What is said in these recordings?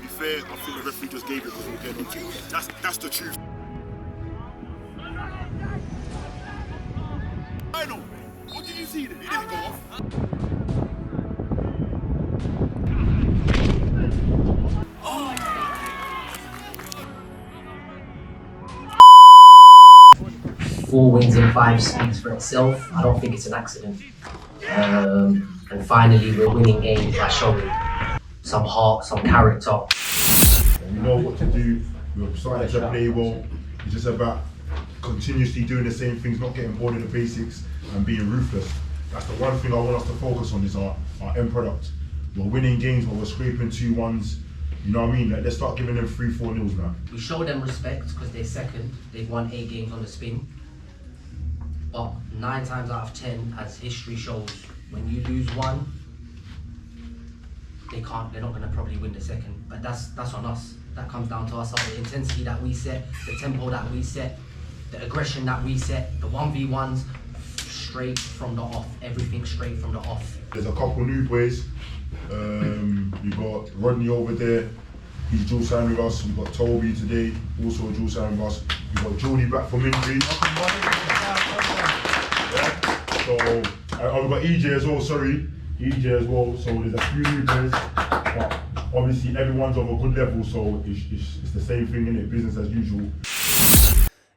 be fair, I think the referee just gave it because we were getting into it. That's the truth. I know. What did you see then? It didn't go off. Four wins in 5 speaks for itself. I don't think it's an accident. And finally, we're winning games by showing some heart, some character. We know what to do. We're starting to play well. It's just about continuously doing the same things, not getting bored of the basics and being ruthless. That's the one thing I want us to focus on, is our end product. We're winning games, but we're scraping 2-1s. You know what I mean? Like, let's start giving them 3-4-0s now. We show them respect because they're second. They've won 8 games on the spin. But 9 times out of 10, as history shows, when you lose one, they're not going to probably win the second. But that's on us. That comes down to us, the intensity that we set, the tempo that we set, the aggression that we set, the 1v1s, straight from the off. Everything straight from the off. There's a couple new boys. We got Rodney over there. He's dual signed with us. We've got Toby today, also dual signed with us. We've got Jordy back from injury. So, we've got EJ as well, EJ as well. So there's a few new players, but obviously everyone's of a good level, so it's the same thing, innit? Business as usual.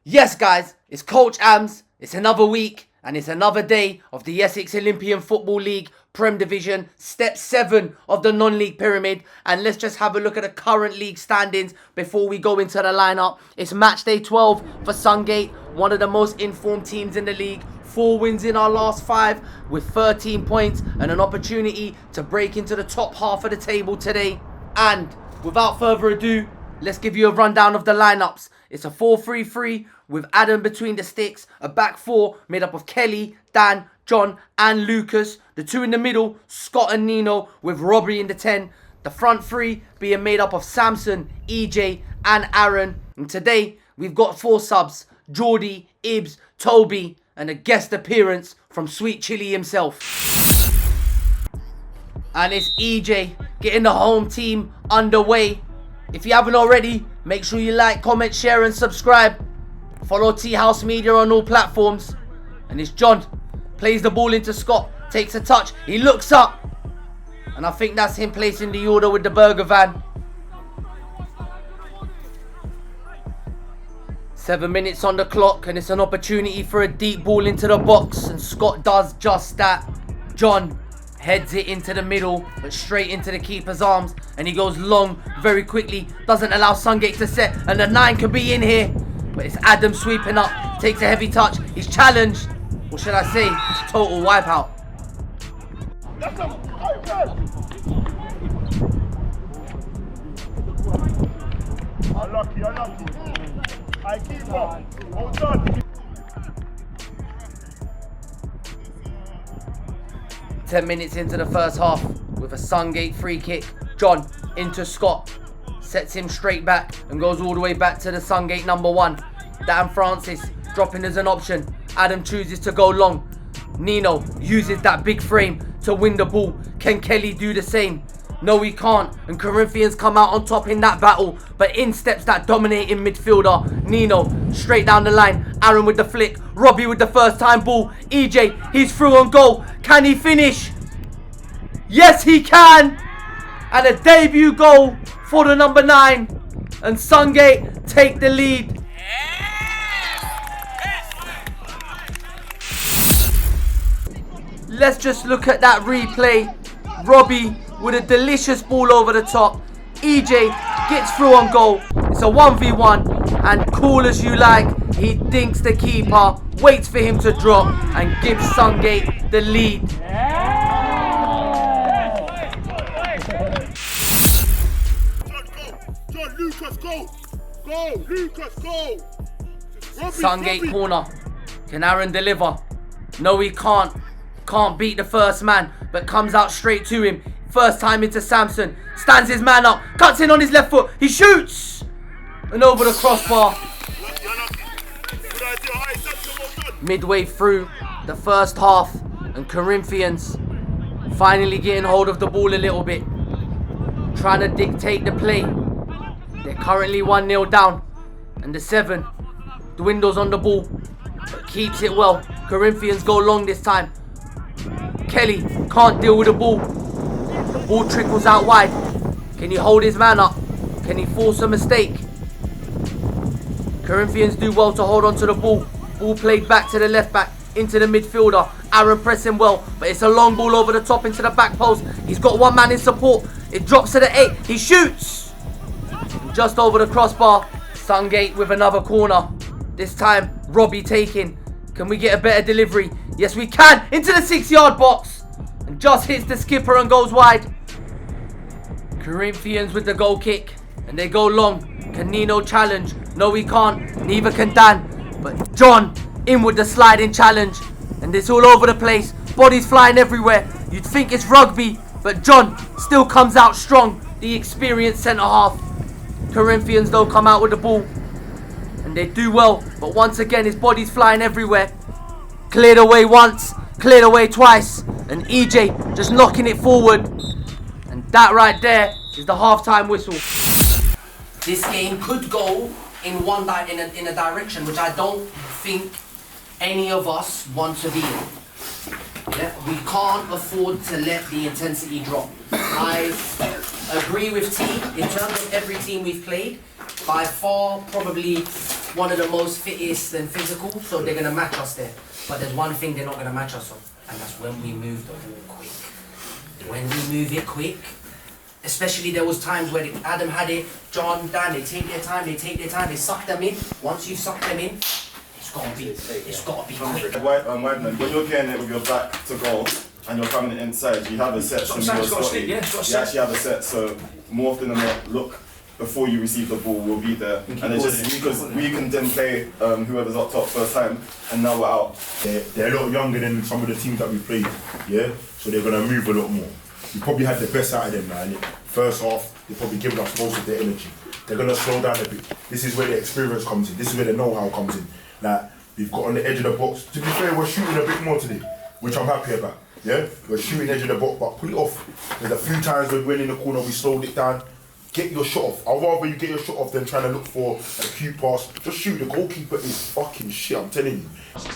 Yes, guys, it's Coach Ams. It's another week and it's another day of the Essex Olympian Football League Prem Division, Step 7 of the non-league pyramid. And let's just have a look at the current league standings before we go into the lineup. It's match day 12 for Sungate, one of the most informed teams in the league. 4 wins in our last 5 with 13 points and an opportunity to break into the top half of the table today. And without further ado, let's give you a rundown of the lineups. It's a 4-3-3 with Adam between the sticks, a back 4 made up of Kelly, Dan, John and Lucas. The 2 in the middle, Scott and Nino, with Robbie in the 10. The front 3 being made up of Samson, EJ and Aaron. And today we've got 4 subs, Geordie, Ibs, Toby and a guest appearance from Sweet Chili himself. And it's EJ getting the home team underway. If you haven't already, make sure you like, comment, share and subscribe. Follow Tea House Media on all platforms. And it's John, plays the ball into Scott, takes a touch, he looks up. And I think that's him placing the order with the burger van. 7 minutes on the clock and it's an opportunity for a deep ball into the box. And Scott does just that. John heads it into the middle, but straight into the keeper's arms. And he goes long very quickly. Doesn't allow Sungate to set. And the 9 could be in here. But it's Adam sweeping up. Takes a heavy touch. He's challenged. What should I say? It's total wipeout. Unlucky. I keep up. Hold on. 10 minutes into the first half with a Sungate free kick. John into Scott. Sets him straight back and goes all the way back to the Sungate number 1. Dan Francis dropping as an option. Adam chooses to go long. Nino uses that big frame to win the ball. Can Kelly do the same? No, he can't. And Corinthians come out on top in that battle. But in steps that dominating midfielder. Nino straight down the line. Aaron with the flick. Robbie with the first time ball. EJ, he's through on goal. Can he finish? Yes, he can. And a debut goal for the number 9. And Sungate take the lead. Let's just look at that replay. Robbie with a delicious ball over the top. EJ gets through on goal. It's a 1v1 and cool as you like. He dinks the keeper, waits for him to drop and gives Sungate the lead. John, Lucas, go! Go, Lucas, go! Sungate corner. Can Aaron deliver? No, he can't. Can't beat the first man, but comes out straight to him. First time into Samson. Stands his man up. Cuts in on his left foot. He shoots! And over the crossbar. Midway through, the first half, and Corinthians finally getting hold of the ball a little bit, trying to dictate the play. They're currently 1-0 down, and the 7 dwindles on the ball, but keeps it well. Corinthians go long this time. Kelly can't deal with the ball. The ball trickles out wide. Can he hold his man up? Can he force a mistake? Corinthians do well to hold on to the ball. Ball played back to the left back, into the midfielder. Aaron pressing well, but it's a long ball over the top into the back post. He's got one man in support. It drops to the 8. He shoots! Just over the crossbar. Sungate with another corner. This time, Robbie taking. Can we get a better delivery? Yes, we can! Into the 6-yard box! And just hits the skipper and goes wide. Corinthians with the goal kick. And they go long. Can Nino challenge? No, he can't. Neither can Dan. But John in with the sliding challenge. And it's all over the place. Bodies flying everywhere. You'd think it's rugby. But John still comes out strong. The experienced centre half. Corinthians though come out with the ball. And they do well. But once again his body's flying everywhere. Cleared away once. Cleared away twice. And EJ just knocking it forward. And that right there is the halftime whistle. This game could go in in a direction which I don't think any of us want to be in. Yeah, we can't afford to let the intensity drop. I agree with T. In terms of every team we've played, by far probably one of the most fittest and physical, so they're going to match us there. But there's one thing they're not going to match us on, and that's when we move the ball quick. When we move it quick, especially there was times where Adam had it, John, Dan, they take their time, they suck them in. Once you suck them in, it's got to be quick. Wideman, when you're getting it with your back to goal and you're coming inside, you have a set. You actually have a set, so more often than not, look before you receive the ball, we'll be there. And it's just because we can then play whoever's up top first time, and now we're out. They're a lot younger than some of the teams that we played, yeah? So they're going to move a lot more. We probably had the best out of them, man. First half, they're probably giving us most of their energy. They're going to slow down a bit. This is where the experience comes in. This is where the know-how comes in. Like, we've got on the edge of the box. To be fair, we're shooting a bit more today, which I'm happy about. Yeah? We're shooting edge of the box, but pull it off. There's a few times when we went in the corner, we slowed it down. Get your shot off. I'd rather you get your shot off than trying to look for a cute pass. Just shoot. The goalkeeper is fucking shit, I'm telling you.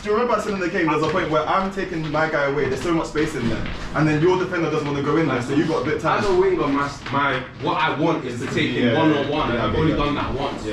Do you remember at the end of the game, there's a point where I'm taking my guy away, there's so much space in there, and then your defender doesn't want to go in there, so you got a bit tired. As a winger, what I want is to take him one-on-one, and I've only done that once.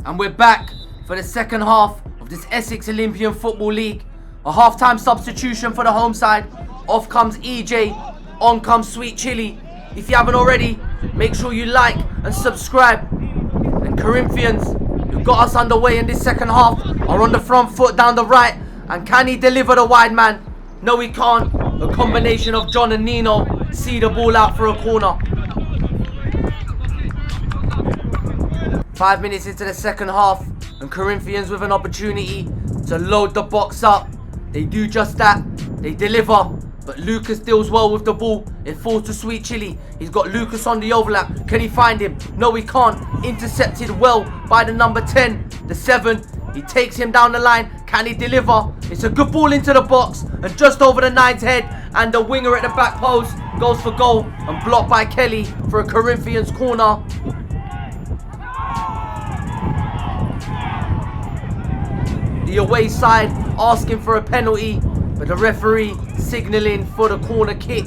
And we're back for the second half of this Essex Olympian Football League. A half-time substitution for the home side. Off comes EJ, on comes Sweet Chili. If you haven't already, make sure you like and subscribe. And Corinthians, who got us underway in this second half, are on the front foot down the right. And can he deliver the wide man? No, he can't. A combination of John and Nino see the ball out for a corner. 5 minutes into the second half, and Corinthians with an opportunity to load the box up. They do just that. They deliver. But Lucas deals well with the ball. It falls to Sweet Chili. He's got Lucas on the overlap. Can he find him? No, he can't. Intercepted well by the number 10, the 7. He takes him down the line. Can he deliver? It's a good ball into the box and just over the 9's head. And the winger at the back post goes for goal and blocked by Kelly for a Corinthians corner. The away side asking for a penalty, but the referee signalling for the corner kick.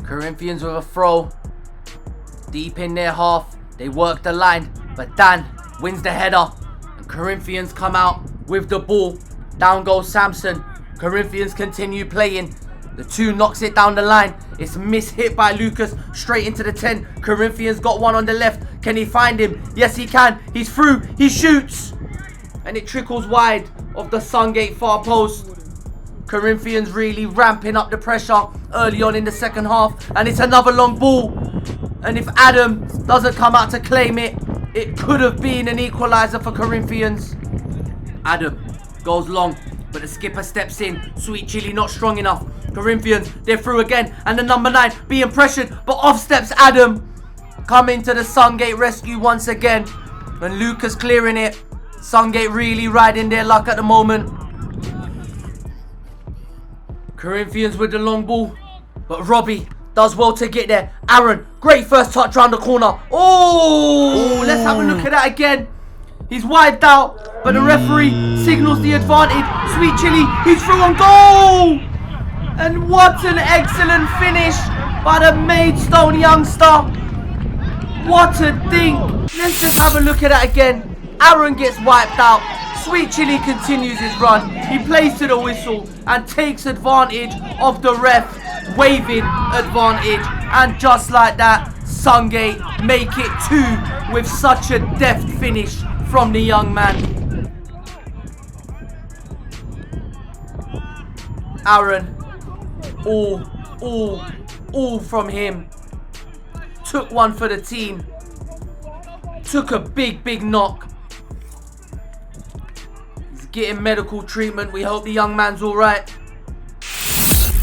Corinthians with a throw. Deep in their half. They work the line, but Dan wins the header. And Corinthians come out with the ball. Down goes Samson. Corinthians continue playing. The 2 knocks it down the line. It's mishit by Lucas straight into the 10. Corinthians got one on the left. Can he find him? Yes, he can. He's through. He shoots. And it trickles wide of the Sungate far post. Corinthians really ramping up the pressure early on in the second half. And it's another long ball. And if Adam doesn't come out to claim it, it could have been an equaliser for Corinthians. Adam goes long, but the skipper steps in. Sweet Chili not strong enough. Corinthians, they're through again. And the number 9 being pressured, but off steps Adam. coming to the Sungate rescue once again. And Lucas clearing it. Sungate really riding their luck at the moment. Corinthians with the long ball. But Robbie does well to get there. Aaron, great first touch round the corner. Oh, let's have a look at that again. He's wiped out, but the referee signals the advantage. Sweet Chili, he's through on goal! And what an excellent finish by the Maidstone youngster. What a dink. Let's just have a look at that again. Aaron gets wiped out. Sweet Chili continues his run. He plays to the whistle and takes advantage of the ref waving advantage. And just like that, Sungate make it 2 with such a deft finish from the young man. Aaron, all from him. Took one for the team. Took a big knock. He's getting medical treatment. We hope the young man's alright.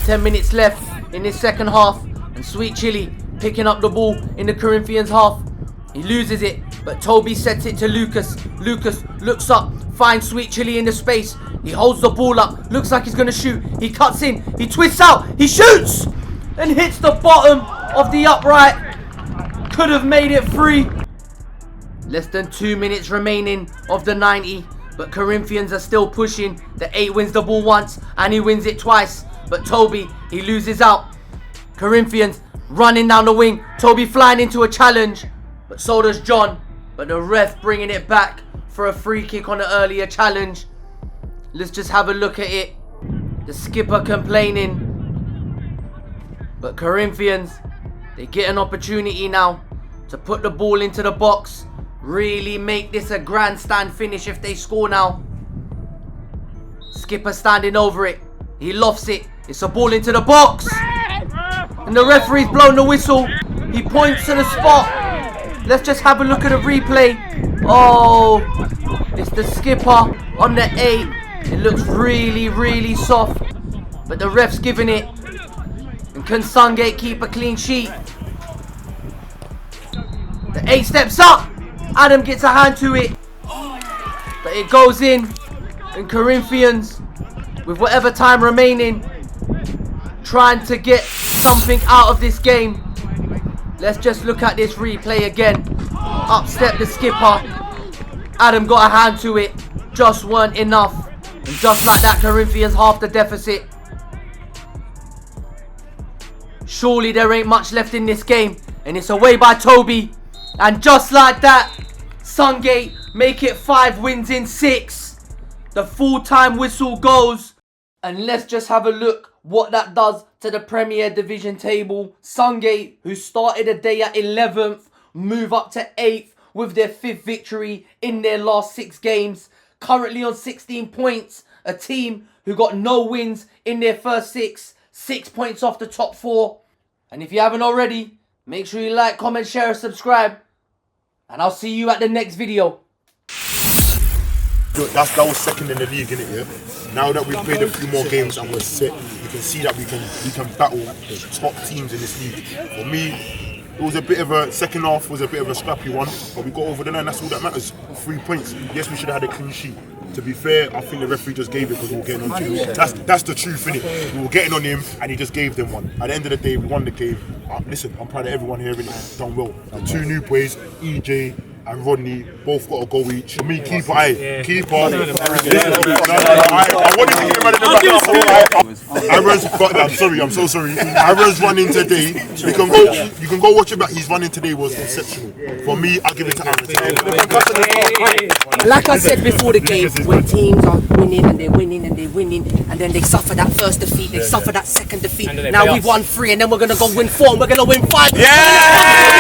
10 minutes left in this second half. And Sweet Chili picking up the ball in the Corinthians half. He loses it, but Toby sets it to Lucas. Lucas looks up, finds Sweet Chili in the space. He holds the ball up, looks like he's going to shoot. He cuts in, he twists out, he shoots! And hits the bottom of the upright. Could have made it 3. Less than 2 minutes remaining of the 90. But Corinthians are still pushing. The 8 wins the ball once, and he wins it twice. But Toby, he loses out. Corinthians running down the wing. Toby flying into a challenge. But so does John. But the ref bringing it back for a free kick on the earlier challenge. Let's just have a look at it. The skipper complaining. But Corinthians, they get an opportunity now to put the ball into the box. Really make this a grandstand finish if they score now. Skipper standing over it. He lofts it. It's a ball into the box. And the referee's blown the whistle. He points to the spot. Let's just have a look at the replay. Oh, it's the skipper on the 8. It looks really soft. But the ref's giving it. And can Sungate keep a clean sheet? The 8 steps up. Adam gets a hand to it. But it goes in. And Corinthians, with whatever time remaining, trying to get something out of this game. Let's just look at this replay again. Up step the skipper. Adam got a hand to it. Just weren't enough. And just like that, Corinthians half the deficit. Surely there ain't much left in this game. And it's away by Toby. And just like that, Sungate make it 5 wins in 6. The full-time whistle goes. And let's just have a look what that does to the Premier Division table. Sungate, who started the day at 11th, move up to 8th with their 5th victory in their last 6 games. Currently on 16 points. A team who got no wins in their first 6. 6 points off the top 4. And if you haven't already, make sure you like, comment, share, and subscribe. And I'll see you at the next video. That was second in the league, innit? Yeah. Now that we've played a few more games and we're set, you can see that we can battle the top teams in this league. For me, it was a bit of a second half was a bit of a scrappy one, but we got over the line. That's all that matters. 3 points. Yes, we should have had a clean sheet. To be fair, I think the referee just gave it because we were getting on to him. That's the truth, innit? We were getting on him and he just gave them one. At the end of the day, we won the game. Listen, I'm proud of everyone here, innit? Done well. The 2 new boys, EJ and Rodney, both got a goal each. For me, keeper, keeper. I wanted to get him out of the back. Aaron's, I'm so sorry. Aaron's running today. You can go watch it back. His running today was exceptional. For me, I'll give it to Aaron. Like I said before the game, when teams are winning and they're winning and they're winning, and then they suffer that first defeat, they suffer that second defeat. Now we've won 3, and then we're gonna go win 4, and we're gonna win 5. Yeah!